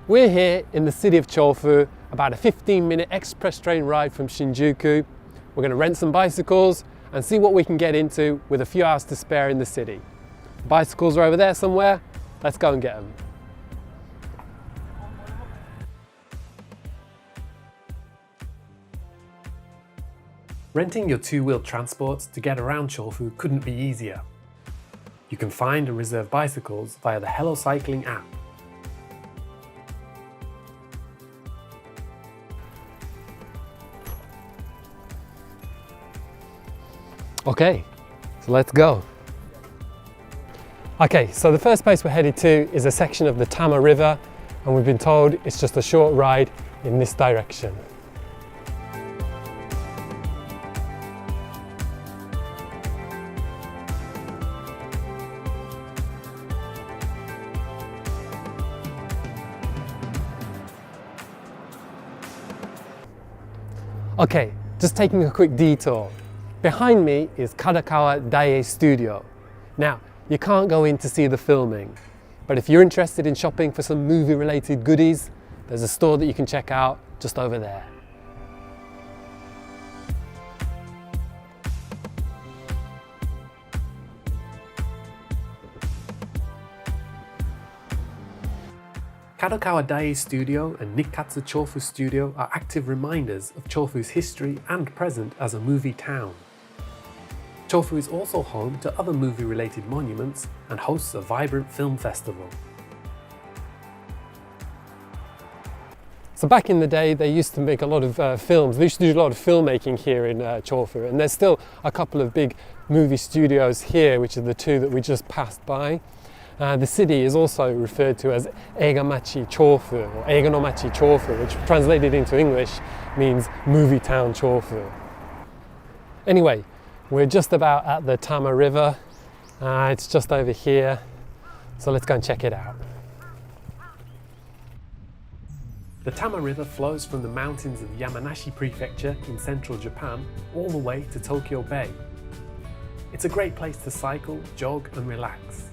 We're here in the city of Chofu, about a 15-minute express train ride from Shinjuku. We're going to rent some bicycles and see what we can get into with a few hours to spare in the city. Bicycles are over there somewhere. Let's go and get them. Renting your two-wheeled transports to get around Chofu couldn't be easier. You can find and reserve bicycles via the Hello Cycling app. Okay, so let's go. Okay, so the first place we're headed to is a section of the Tama River, and we've been told it's just a short ride in this direction. Okay, just taking a quick detour. Behind me is Kadokawa Daie Studio. Now, you can't go in to see the filming, but if you're interested in shopping for some movie-related goodies, there's a store that you can check out just over there. Kadokawa Daie Studio and Nikkatsu Chofu Studio are active reminders of Chofu's history and present as a movie town. Chofu is also home to other movie-related monuments and hosts a vibrant film festival. So back in the day, they used to make a lot of films. They used to do a lot of filmmaking here in Chofu, and there's still a couple of big movie studios here, which are the two that we just passed by. The city is also referred to as Eigamachi Chofu, or Eiga no Machi Chofu, which translated into English means movie town Chofu. Anyway, we're just about at the Tama River. It's just over here, so let's go and check it out. The Tama River flows from the mountains of Yamanashi Prefecture in central Japan all the way to Tokyo Bay. It's a great place to cycle, jog and relax.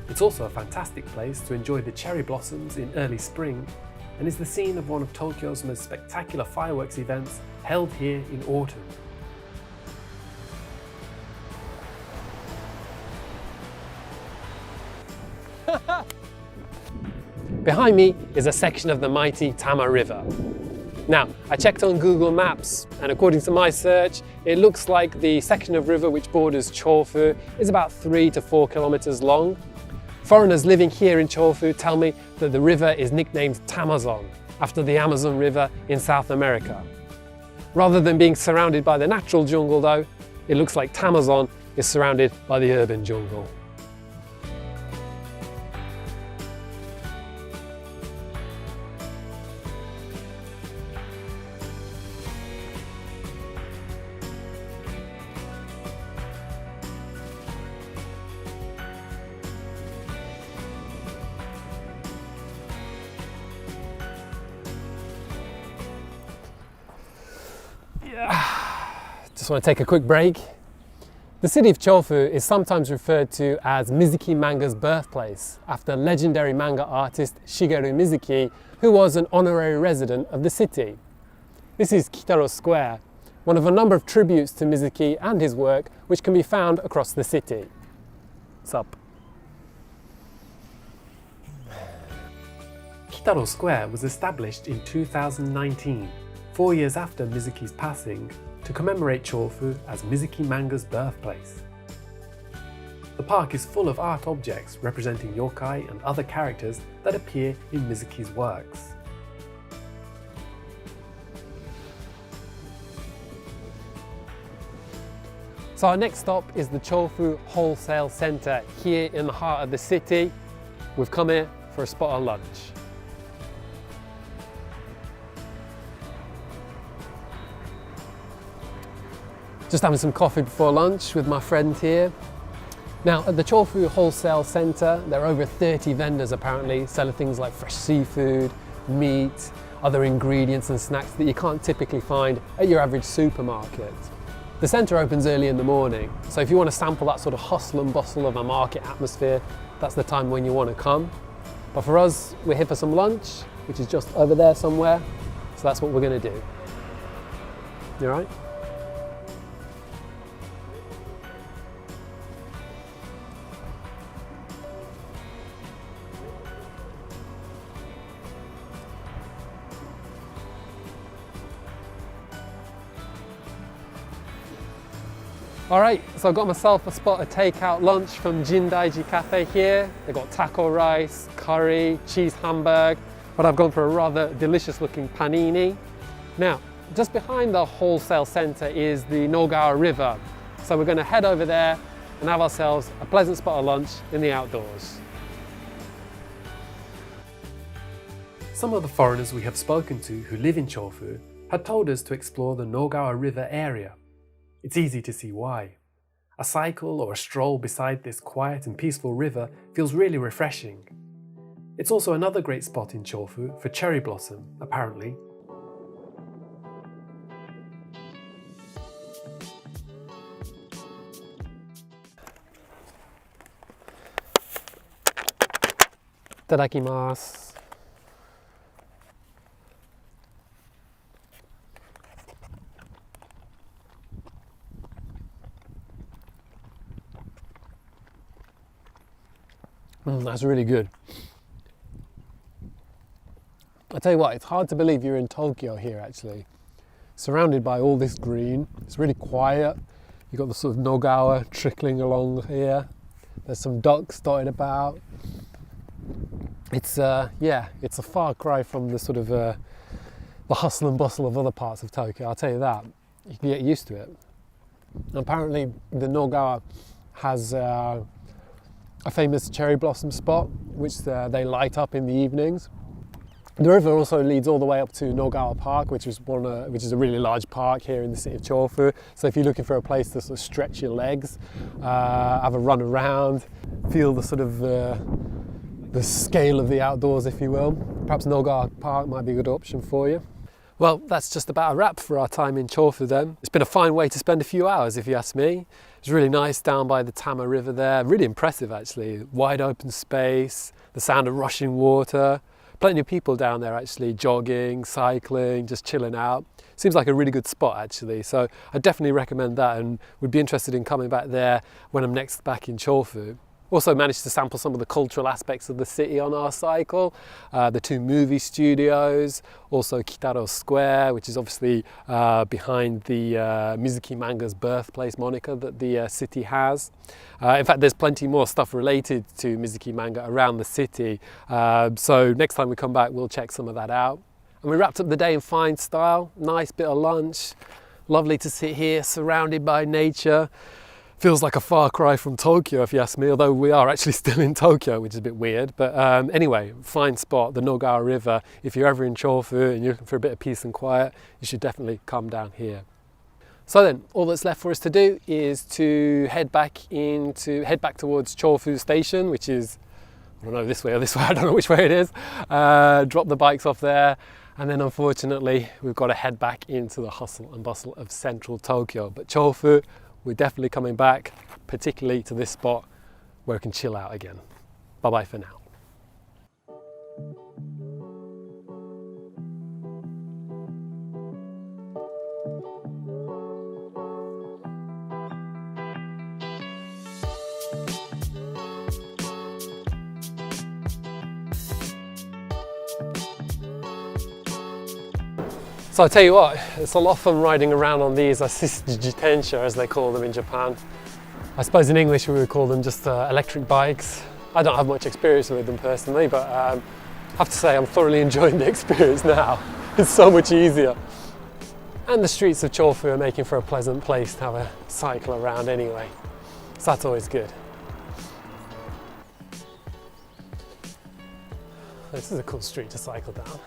It's also a fantastic place to enjoy the cherry blossoms in early spring, and is the scene of one of Tokyo's most spectacular fireworks events held here in autumn. Behind me is a section of the mighty Tama River. Now, I checked on Google Maps, and according to my search, it looks like the section of river which borders Chofu is about 3 to 4 kilometers long. Foreigners living here in Chofu tell me that the river is nicknamed Tamazon, after the Amazon River in South America. Rather than being surrounded by the natural jungle though, it looks like Tamazon is surrounded by the urban jungle. Just want to take a quick break. The city of Chofu is sometimes referred to as Mizuki manga's birthplace, after legendary manga artist Shigeru Mizuki, who was an honorary resident of the city. This is Kitaro Square, one of a number of tributes to Mizuki and his work which can be found across the city. Sup? Kitaro Square was established in 2019, 4 years after Mizuki's passing, to commemorate Chofu as Mizuki manga's birthplace. The park is full of art objects representing yokai and other characters that appear in Mizuki's works. So our next stop is the Chofu Wholesale Centre here in the heart of the city. We've come here for a spot on lunch. Just having some coffee before lunch with my friend here. Now at the Chofu Wholesale Centre, there are over 30 vendors apparently selling things like fresh seafood, meat, other ingredients and snacks that you can't typically find at your average supermarket. The centre opens early in the morning, so if you want to sample that sort of hustle and bustle of a market atmosphere, that's the time when you want to come. But for us, we're here for some lunch, which is just over there somewhere. So that's what we're going to do. You all right? All right, so I've got myself a spot of takeout lunch from Jindaiji Cafe here. They've got taco rice, curry, cheese hamburg, but I've gone for a rather delicious looking panini. Now, just behind the wholesale centre is the Nogara River. So we're going to head over there and have ourselves a pleasant spot of lunch in the outdoors. Some of the foreigners we have spoken to who live in Chofu had told us to explore the Nogara River area. It's easy to see why. A cycle or a stroll beside this quiet and peaceful river feels really refreshing. It's also another great spot in Chofu for cherry blossom, apparently. Itadakimasu. That's really good. I tell you what, it's hard to believe you're in Tokyo here actually. Surrounded by all this green, it's really quiet. You've got the sort of Nogara trickling along here. There's some ducks dotted about. It's it's a far cry from the sort of the hustle and bustle of other parts of Tokyo, I'll tell you that. You can get used to it. Apparently the Nogara has a famous cherry blossom spot, which they light up in the evenings. The river also leads all the way up to Nogara Park, which is a really large park here in the city of Chofu. So if you're looking for a place to sort of stretch your legs, have a run around, feel the sort of the scale of the outdoors, if you will, perhaps Nogara Park might be a good option for you. Well, that's just about a wrap for our time in Chofu then. It's been a fine way to spend a few hours, if you ask me. It's really nice down by the Tama River there. Really impressive, actually. Wide open space, the sound of rushing water. Plenty of people down there, actually, jogging, cycling, just chilling out. Seems like a really good spot, actually. So I definitely recommend that and would be interested in coming back there when I'm next back in Chofu. Also managed to sample some of the cultural aspects of the city on our cycle, the two movie studios, also Kitaro Square, which is obviously behind the Mizuki manga's birthplace moniker that the city has. In fact, there's plenty more stuff related to Mizuki manga around the city, so next time we come back we'll check some of that out. And we wrapped up the day in fine style, nice bit of lunch, lovely to sit here surrounded by nature. Feels like a far cry from Tokyo, if you ask me, although we are actually still in Tokyo, which is a bit weird. But anyway, fine spot, the Nogara River. If you're ever in Chofu and you're looking for a bit of peace and quiet, you should definitely come down here. So then, all that's left for us to do is to head back towards Chofu Station, which is, I don't know, this way or this way, I don't know which way it is. Drop the bikes off there. And then unfortunately, we've got to head back into the hustle and bustle of central Tokyo. But Chofu, we're definitely coming back, particularly to this spot where we can chill out again. Bye-bye for now. So I tell you what, it's a lot of fun riding around on these assisted jitensha, as they call them in Japan. I suppose in English we would call them just electric bikes. I don't have much experience with them personally, but I have to say I'm thoroughly enjoying the experience now. It's so much easier. And the streets of Chofu are making for a pleasant place to have a cycle around anyway. So that's always good. This is a cool street to cycle down.